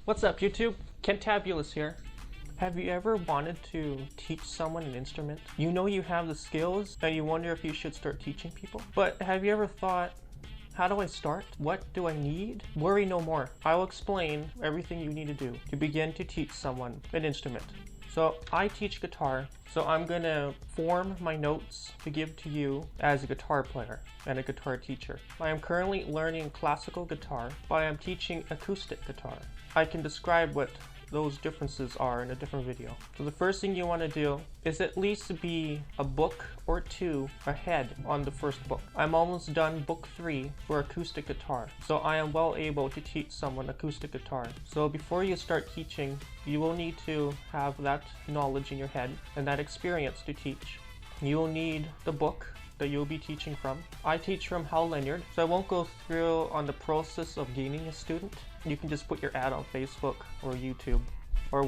What's up, YouTube? Kentabulous here. Have you ever wanted to teach someone an instrument? You know you have the skills and you wonder if you should start teaching people. But have you ever thought, how do I start? What do I need? Worry no more. I'll explain everything you need to do to begin to teach someone an instrument. So I teach guitar, so I'm gonna form my notes to give to you as a guitar player and a guitar teacher. I am currently learning classical guitar, but I am teaching acoustic guitar. I can describe what those differences are in a different video. So the first thing you want to do is at least be a book or two ahead on the first book. I'm almost done book 3 for acoustic guitar, so I am well able to teach someone acoustic guitar. So before you start teaching, you will need to have that knowledge in your head and that experience to teach. You will need the book that you'll be teaching from. I teach from Hal Leonard, so I won't go through on the process of gaining a student. You can just put your ad on Facebook or YouTube or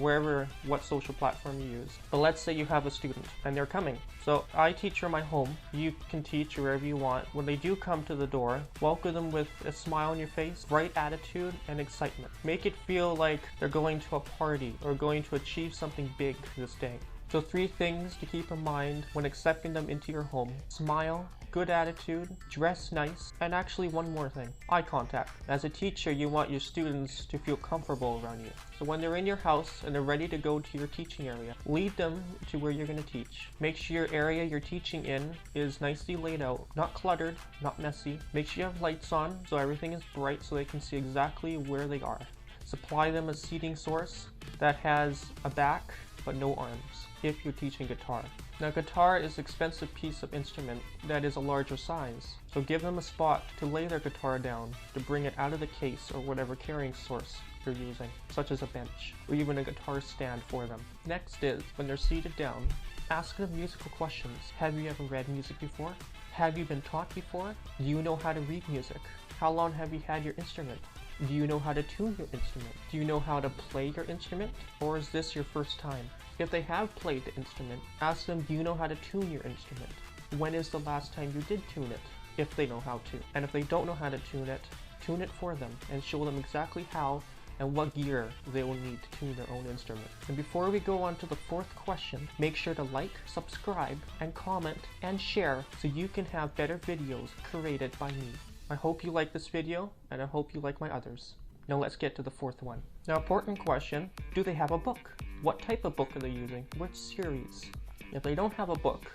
what social platform you use. But let's say you have a student and they're coming. So I teach from my home. You can teach wherever you want. When they do come to the door, welcome them with a smile on your face, right attitude and excitement. Make it feel like they're going to a party or going to achieve something big this day. So 3 things to keep in mind when accepting them into your home: smile, good attitude, dress nice, and actually one more thing, eye contact. As a teacher, you want your students to feel comfortable around you. So when they're in your house and they're ready to go to your teaching area, lead them to where you're going to teach. Make sure your area you're teaching in is nicely laid out, not cluttered, not messy. Make sure you have lights on so everything is bright so they can see exactly where they are. Supply them a seating source that has a back but no arms if you're teaching guitar. Now, guitar is an expensive piece of instrument that is a larger size, so give them a spot to lay their guitar down to bring it out of the case or whatever carrying source you're using, such as a bench or even a guitar stand for them. Next is, when they're seated down, ask them musical questions. Have you ever read music before? Have you been taught before? Do you know how to read music? How long have you had your instrument? Do you know how to tune your instrument? Do you know how to play your instrument? Or is this your first time? If they have played the instrument, ask them, do you know how to tune your instrument? When is the last time you did tune it? If they know how to. And if they don't know how to tune it for them and show them exactly how and what gear they will need to tune their own instrument. And before we go on to the 4th question, make sure to like, subscribe, and comment, and share so you can have better videos created by me. I hope you like this video, and I hope you like my others. Now let's get to the 4th one. Now, important question, do they have a book? What type of book are they using? Which series? If they don't have a book,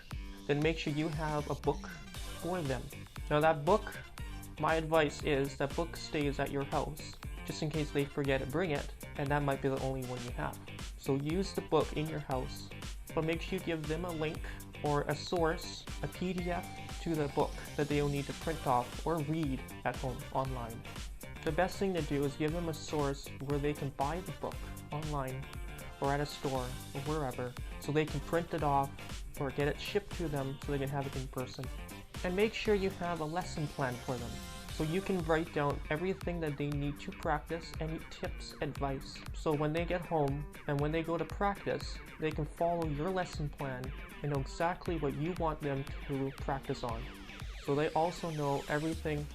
then make sure you have a book for them. Now that book, my advice is that book stays at your house, just in case they forget to bring it, and that might be the only one you have. So use the book in your house, but make sure you give them a link or a source, a PDF to the book that they'll need to print off or read at home online. The best thing to do is give them a source where they can buy the book online or at a store or wherever, so they can print it off or get it shipped to them so they can have it in person. And make sure you have a lesson plan for them, so you can write down everything that they need to practice, any tips, advice. So when they get home and when they go to practice, they can follow your lesson plan and know exactly what you want them to practice on. So they also know everything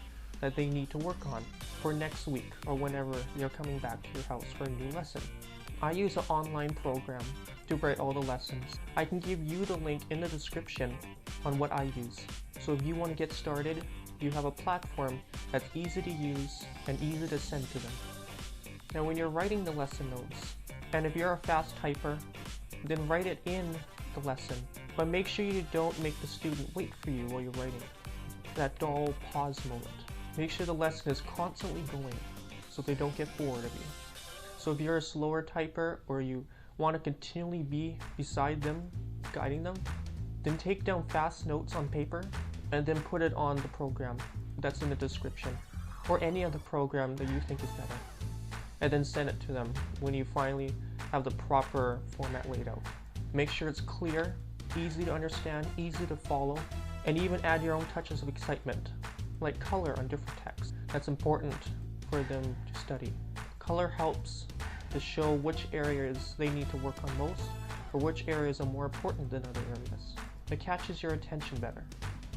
that they need to work on for next week or whenever you're coming back to your house for a new lesson. I use an online program to write all the lessons. I can give you the link in the description on what I use. So if you want to get started, you have a platform that's easy to use and easy to send to them. Now when you're writing the lesson notes, and if you're a fast typer, then write it in the lesson. But make sure you don't make the student wait for you while you're writing. That dull pause moment. Make sure the lesson is constantly going so they don't get bored of you. So if you're a slower typer or you want to continually be beside them, guiding them, then take down fast notes on paper and then put it on the program that's in the description or any other program that you think is better. And then send it to them when you finally have the proper format laid out. Make sure it's clear, easy to understand, easy to follow, and even add your own touches of excitement, like color on different texts. That's important for them to study. Color helps to show which areas they need to work on most, or which areas are more important than other areas. It catches your attention better,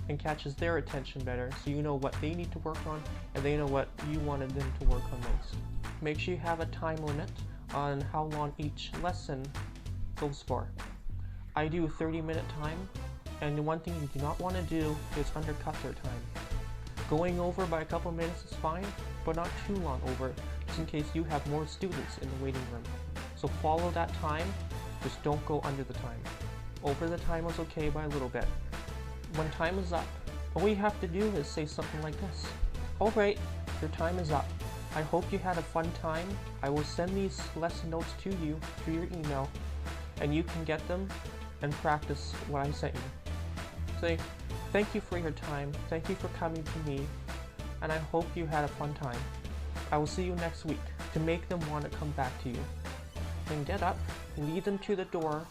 and catches their attention better, so you know what they need to work on, and they know what you wanted them to work on most. make sure you have a time limit on how long each lesson goes for. I do 30-minute time, and the one thing you do not want to do is undercut their time. Going over by a couple minutes is fine, but not too long over, just in case you have more students in the waiting room. So follow that time, just don't go under the time. Over the time is okay by a little bit. When time is up, all you have to do is say something like this. Alright, your time is up. I hope you had a fun time. I will send these lesson notes to you through your email, and you can get them and practice what I sent you. Say, thank you for your time, thank you for coming to me, and I hope you had a fun time. I will see you next week, to make them want to come back to you. Then get up, lead them to the door,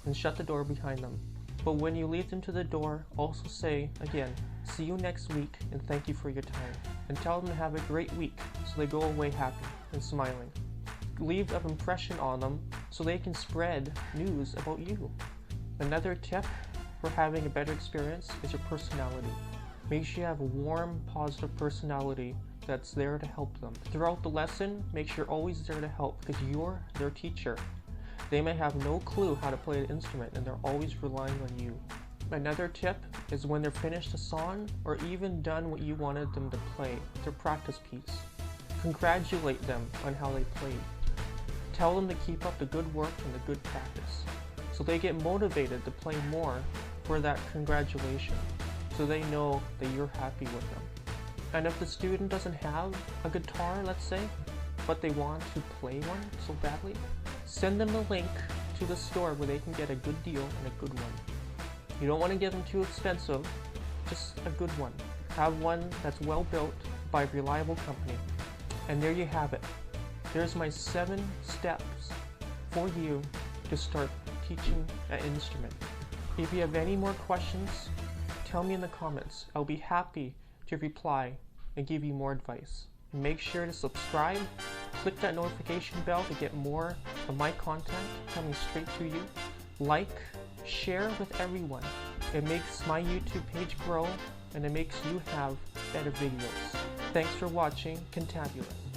and shut the door behind them. But when you lead them to the door, also say, again, see you next week and thank you for your time. And tell them to have a great week so they go away happy and smiling. Leave an impression on them so they can spread news about you. Another tip for having a better experience is your personality. Make sure you have a warm, positive personality that's there to help them. Throughout the lesson, make sure you're always there to help because you're their teacher. They may have no clue how to play the instrument and they're always relying on you. Another tip is when they're finished a song or even done what you wanted them to play, their practice piece. Congratulate them on how they played. Tell them to keep up the good work and the good practice, so they get motivated to play more for that congratulation, so they know that you're happy with them. And if the student doesn't have a guitar, let's say, but they want to play one so badly, send them the link to the store where they can get a good deal and a good one. You don't want to get them too expensive, just a good one. Have one that's well built by a reliable company. And there you have it. There's my 7 steps for you to start teaching an instrument. If you have any more questions, tell me in the comments. I'll be happy to reply and give you more advice. Make sure to subscribe, click that notification bell to get more of my content coming straight to you. Like, share with everyone. It makes my YouTube page grow and it makes you have better videos. Thanks for watching Cantabulous.